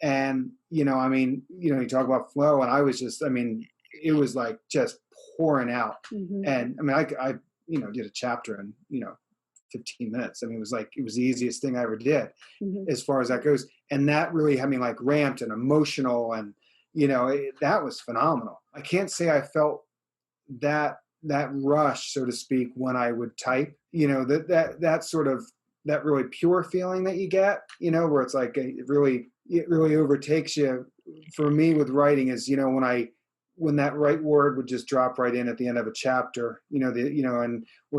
and, you talk about flow, and I was just, it was like just pouring out. And I did a chapter in, 15 minutes. It was the easiest thing I ever did as far as that goes. And that really had me like ramped and emotional, and, that was phenomenal. I can't say I felt that rush, so to speak, when I would type, that sort of, that really pure feeling that you get, where it's like, it really overtakes you. For me with writing is, when that right word would just drop right in at the end of a chapter, or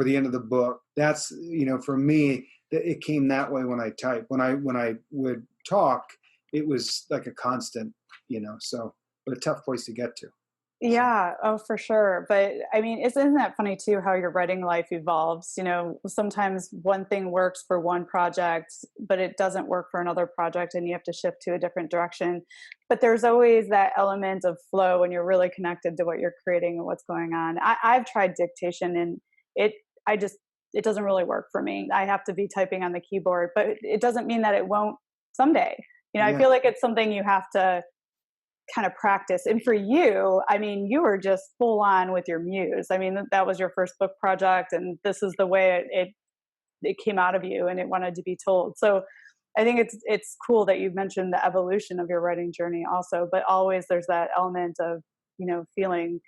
the end of the book. That's, for me, it came that way when I type. When I would talk, it was like a constant, but a tough place to get to. Yeah, oh, for sure. But isn't that funny too, how your writing life evolves? Sometimes one thing works for one project, but it doesn't work for another project, and you have to shift to a different direction. But there's always that element of flow when you're really connected to what you're creating and what's going on. I've tried dictation, and it doesn't really work for me. I have to be typing on the keyboard, but it doesn't mean that it won't someday. I feel like it's something you have to kind of practice. And for you, you were just full on with your muse. That was your first book project, and this is the way it came out of you, and it wanted to be told. So I think it's cool that you've mentioned the evolution of your writing journey also, but always there's that element of, feeling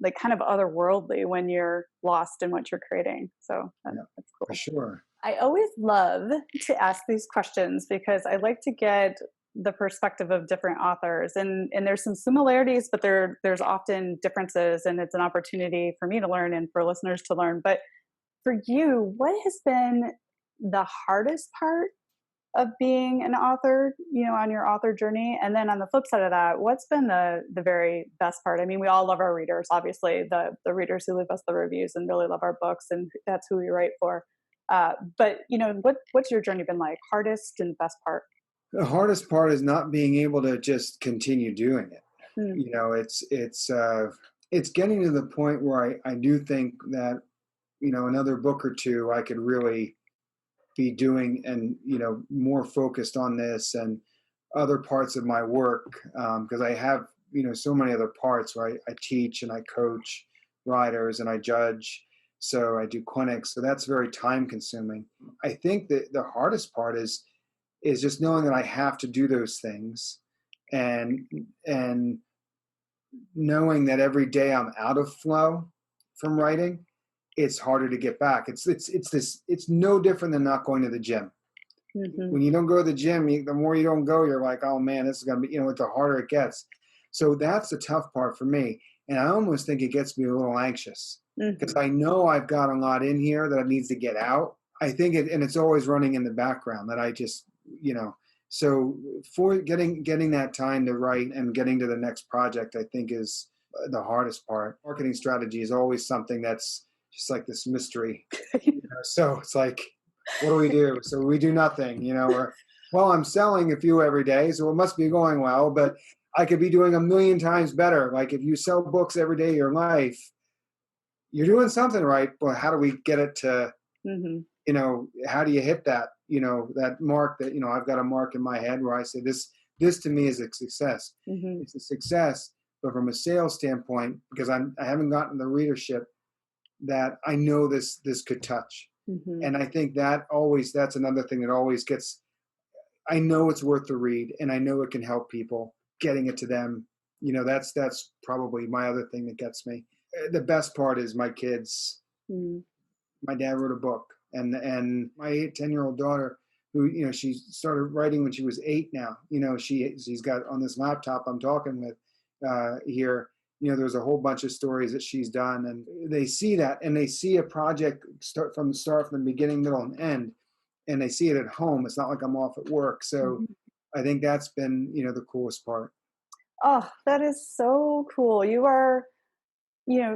like kind of otherworldly when you're lost in what you're creating. So that's cool. For sure. I always love to ask these questions because I like to get the perspective of different authors, and there's some similarities, but there's often differences, and it's an opportunity for me to learn and for listeners to learn. But for you, what has been the hardest part of being an author, on your author journey? And then on the flip side of that, what's been the very best part? I mean, we all love our readers, obviously, the readers who leave us the reviews and really love our books, and that's who we write for. But what's your journey been like? Hardest and best part? The hardest part is not being able to just continue doing it. Mm. It's getting to the point where I do think that, another book or two I could really be doing, and, more focused on this and other parts of my work. Because I have, so many other parts where I teach and I coach riders and I judge. So I do clinics. So that's very time consuming. I think that the hardest part is just knowing that I have to do those things, and knowing that every day I'm out of flow from writing, it's harder to get back. It's no different than not going to the gym. Mm-hmm. When you don't go to the gym, the more you don't go, you're like, oh man, this is going to be, the harder it gets. So that's the tough part for me. And I almost think it gets me a little anxious, because I know I've got a lot in here that needs to get out. I think and it's always running in the background that I just, so for getting that time to write and getting to the next project, I think is the hardest part. Marketing strategy is always something that's just like this mystery. So it's like, what do we do? So we do nothing, or, well, I'm selling a few every day, so it must be going well, but I could be doing a million times better. Like if you sell books every day of your life, you're doing something right, but how do we get it to, how do you hit that, that mark that, I've got a mark in my head where I say this to me is a success. It's a success, but from a sales standpoint, because I haven't gotten the readership that I know this could touch. And I think that's another thing that always gets, I know it's worth the read, and I know it can help people, getting it to them. That's probably my other thing that gets me. The best part is my kids. My dad wrote a book, and my 10-year-old daughter, who, she started writing when she was 8 now. She's got on this laptop I'm talking with here, there's a whole bunch of stories that she's done, and they see that, and they see a project start from the beginning, middle, and end, and they see it at home. It's not like I'm off at work. So I think that's been, the coolest part. Oh, that is so cool. You are,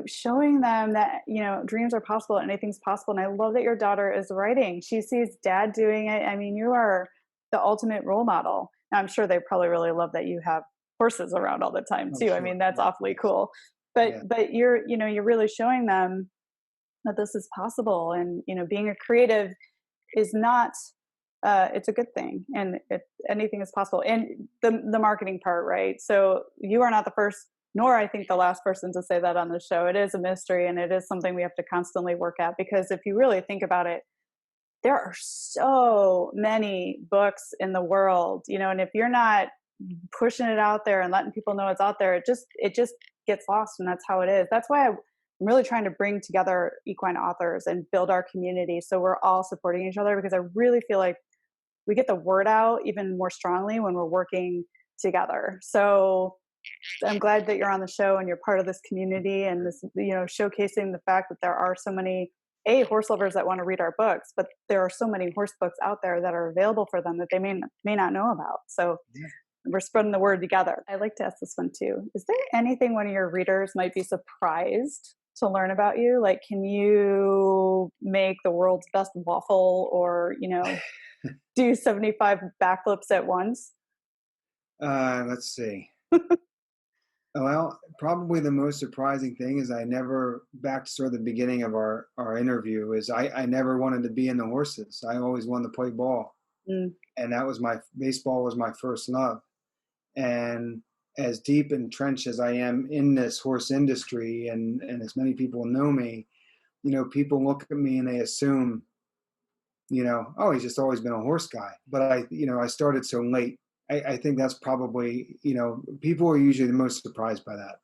showing them that, dreams are possible and anything's possible. And I love that your daughter is writing. She sees dad doing it. I mean, you are the ultimate role model. Now, I'm sure they probably really love that you have horses around all the time too. Sure. I mean, that's awfully cool. But you're really showing them that this is possible. And, being a creative is not, it's a good thing, and anything is possible. And the marketing part, right? So you are not the first, nor I think the last person to say that on the show. It is a mystery, and it is something we have to constantly work at, because if you really think about it, there are so many books in the world, and if you're not pushing it out there and letting people know it's out there, it just gets lost. And that's how it is. That's why I'm really trying to bring together equine authors and build our community, so we're all supporting each other, because I really feel like we get the word out even more strongly when we're working together. So I'm glad that you're on the show and you're part of this community, and this, showcasing the fact that there are so many horse lovers that want to read our books, but there are so many horse books out there that are available for them that they may not know about. So we're spreading the word together. I'd like to ask this one too. Is there anything one of your readers might be surprised to learn about you? Like, can you make the world's best waffle, or, do 75 backflips at once? Let's see. Well, probably the most surprising thing is back to sort of the beginning of our interview, is I never wanted to be in the horses. I always wanted to play ball. And that was baseball was my first love. And as deep entrenched as I am in this horse industry, and as many people know me, people look at me and they assume, oh, he's just always been a horse guy. But I started so late. I think that's probably, people are usually the most surprised by that.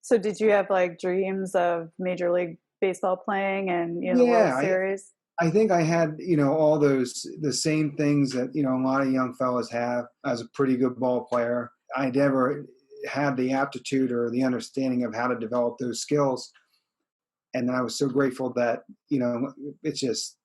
So did you have like dreams of Major League Baseball playing and, the World Series? I think I had, all the same things that, a lot of young fellas have. I was a pretty good ball player. I never had the aptitude or the understanding of how to develop those skills. And I was so grateful that, it's just,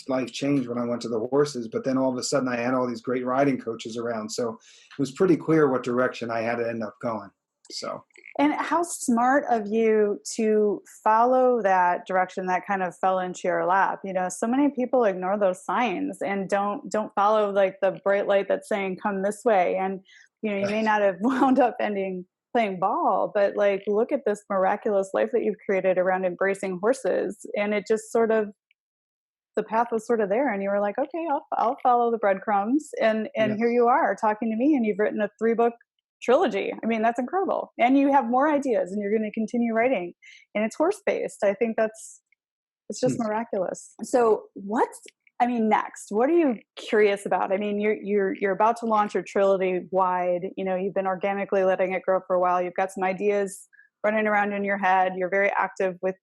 life changed when I went to the horses, but then all of a sudden I had all these great riding coaches around. So it was pretty clear what direction I had to end up going. So. And how smart of you to follow that direction that kind of fell into your lap. So many people ignore those signs and don't follow like the bright light that's saying come this way. And you may not have wound up ending playing ball, but like look at this miraculous life that you've created around embracing horses. And it just sort of, the path was sort of there, and you were like, okay, I'll follow the breadcrumbs. And Yes. Here you are talking to me, and you've written a 3-book trilogy. I mean, that's incredible. And you have more ideas, and you're going to continue writing, and it's horse based. I think it's just miraculous. So what's next? What are you curious about? I mean, you're about to launch your trilogy wide. You've been organically letting it grow for a while. You've got some ideas running around in your head. You're very active with,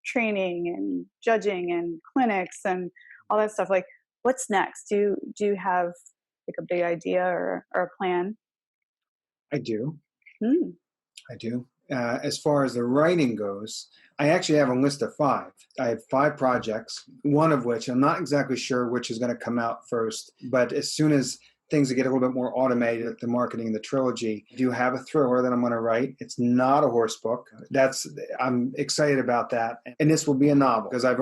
training and judging and clinics and all that stuff. Like, what's next? Do you have like a big idea or a plan? I do. I do. As far as the writing goes, I actually have a list of 5. I have 5 projects, one of which I'm not exactly sure which is going to come out first, but as soon as things get a little bit more automated at the marketing of the trilogy, I do have a thriller that I'm going to write. It's not a horse book. I'm excited about that. And this will be a novel because I've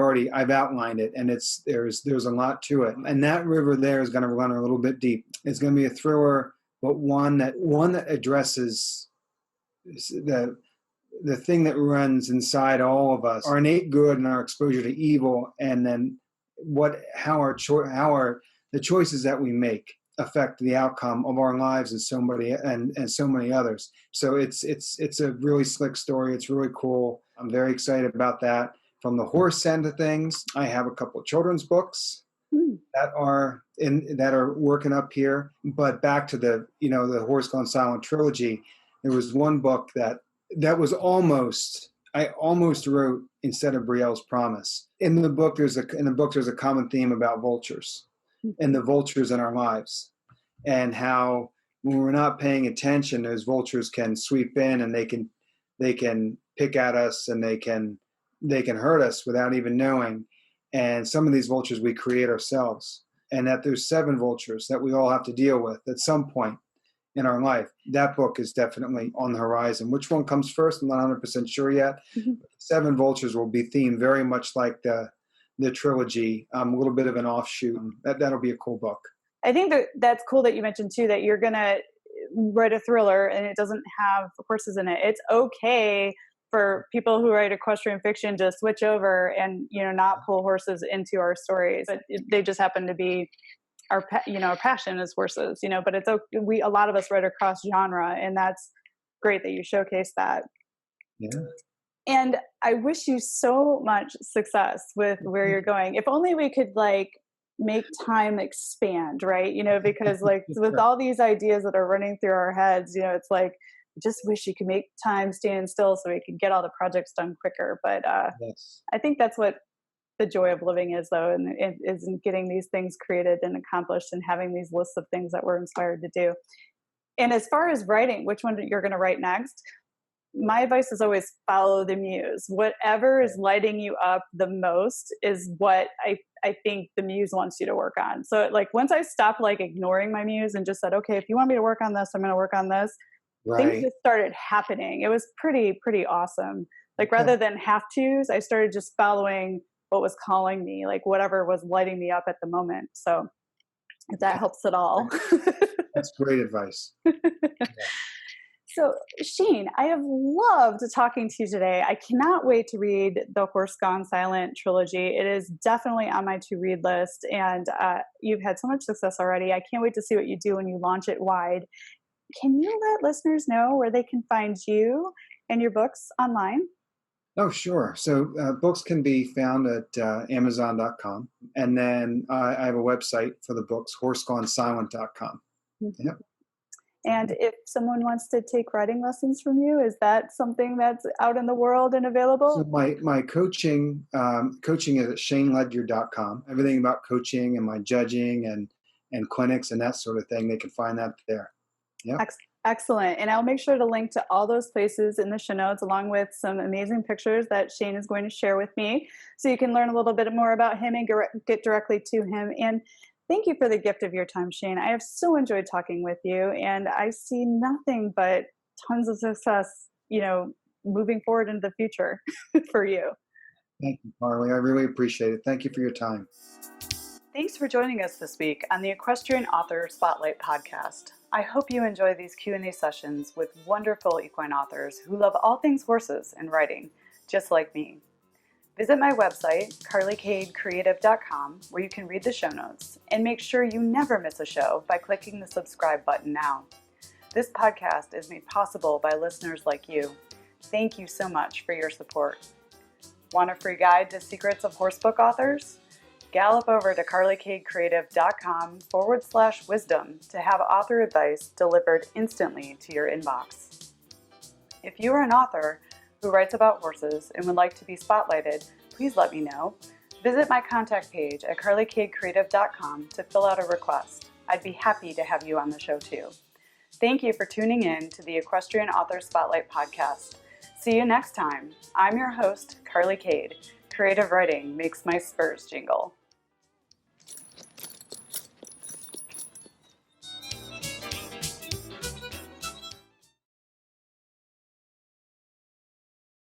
outlined it, and there's a lot to it. And that river there is going to run a little bit deep. It's going to be a thriller, but one that addresses the thing that runs inside all of us, our innate good and our exposure to evil, and then how the choices that we make affect the outcome of our lives and so many others. So it's a really slick story. It's really cool. I'm very excited about that. From the horse end of things, I have a couple of children's books that are working up here. But back to the Horse Gone Silent Trilogy, there was one book that was I almost wrote instead of Brielle's Promise. In the book, there's a common theme about vultures and the vultures in our lives, and how when we're not paying attention, those vultures can sweep in and they can pick at us, and they can hurt us without even knowing. And some of these vultures we create ourselves, and that there's 7 vultures that we all have to deal with at some point in our life. That book is definitely on the horizon. Which one comes first, I'm not 100% sure yet. 7 vultures will be themed very much like the trilogy, a little bit of an offshoot. That'll be a cool book. I think that's cool that you mentioned too that you're gonna write a thriller and it doesn't have horses in it. It's okay for people who write equestrian fiction to switch over and not pull horses into our stories. They just happen to be our passion is horses. But it's okay. A lot of us write across genre, and that's great that you showcase that. Yeah. And I wish you so much success with where you're going. If only we could make time expand, right? Because with all these ideas that are running through our heads, it's like, I just wish you could make time stand still so we could get all the projects done quicker. But yes. I think that's what the joy of living is, though, and is in getting these things created and accomplished and having these lists of things that we're inspired to do. And as far as writing, which one you're going to write next, my advice is always follow the muse. Whatever is lighting you up the most is what I think the muse wants you to work on. So once I stopped ignoring my muse and just said, okay, if you want me to work on this, I'm going to work on this. Right. Things just started happening. It was pretty awesome. Rather than have tos, I started just following what was calling me, whatever was lighting me up at the moment. So if that helps at all. That's great advice. So, Shane, I have loved talking to you today. I cannot wait to read the Horse Gone Silent trilogy. It is definitely on my to-read list, and you've had so much success already. I can't wait to see what you do when you launch it wide. Can you let listeners know where they can find you and your books online? Oh, sure. So books can be found at Amazon.com. And then I have a website for the books, horsegonesilent.com. Mm-hmm. Yep. And if someone wants to take writing lessons from you, is that something that's out in the world and available? So my coaching is at shaneledyard.com. Everything about coaching and my judging and clinics and that sort of thing, they can find that there. Yeah. Excellent. And I'll make sure to link to all those places in the show notes, along with some amazing pictures that Shane is going to share with me. So you can learn a little bit more about him and get directly to him. And thank you for the gift of your time, Shane. I have so enjoyed talking with you, and I see nothing but tons of success, moving forward into the future for you. Thank you, Carly. I really appreciate it. Thank you for your time. Thanks for joining us this week on the Equestrian Author Spotlight podcast. I hope you enjoy these Q&A sessions with wonderful equine authors who love all things horses and riding, just like me. Visit my website, carlykadecreative.com, where you can read the show notes, and make sure you never miss a show by clicking the subscribe button now. This podcast is made possible by listeners like you. Thank you so much for your support. Want a free guide to secrets of horsebook authors? Gallop over to carlykadecreative.com/wisdom to have author advice delivered instantly to your inbox. If you are an author who writes about horses and would like to be spotlighted, please let me know. Visit my contact page at carlykadecreative.com to fill out a request. I'd be happy to have you on the show too. Thank you for tuning in to the Equestrian Author Spotlight podcast. See you next time. I'm your host, Carly Kade. Creative writing makes my spurs jingle.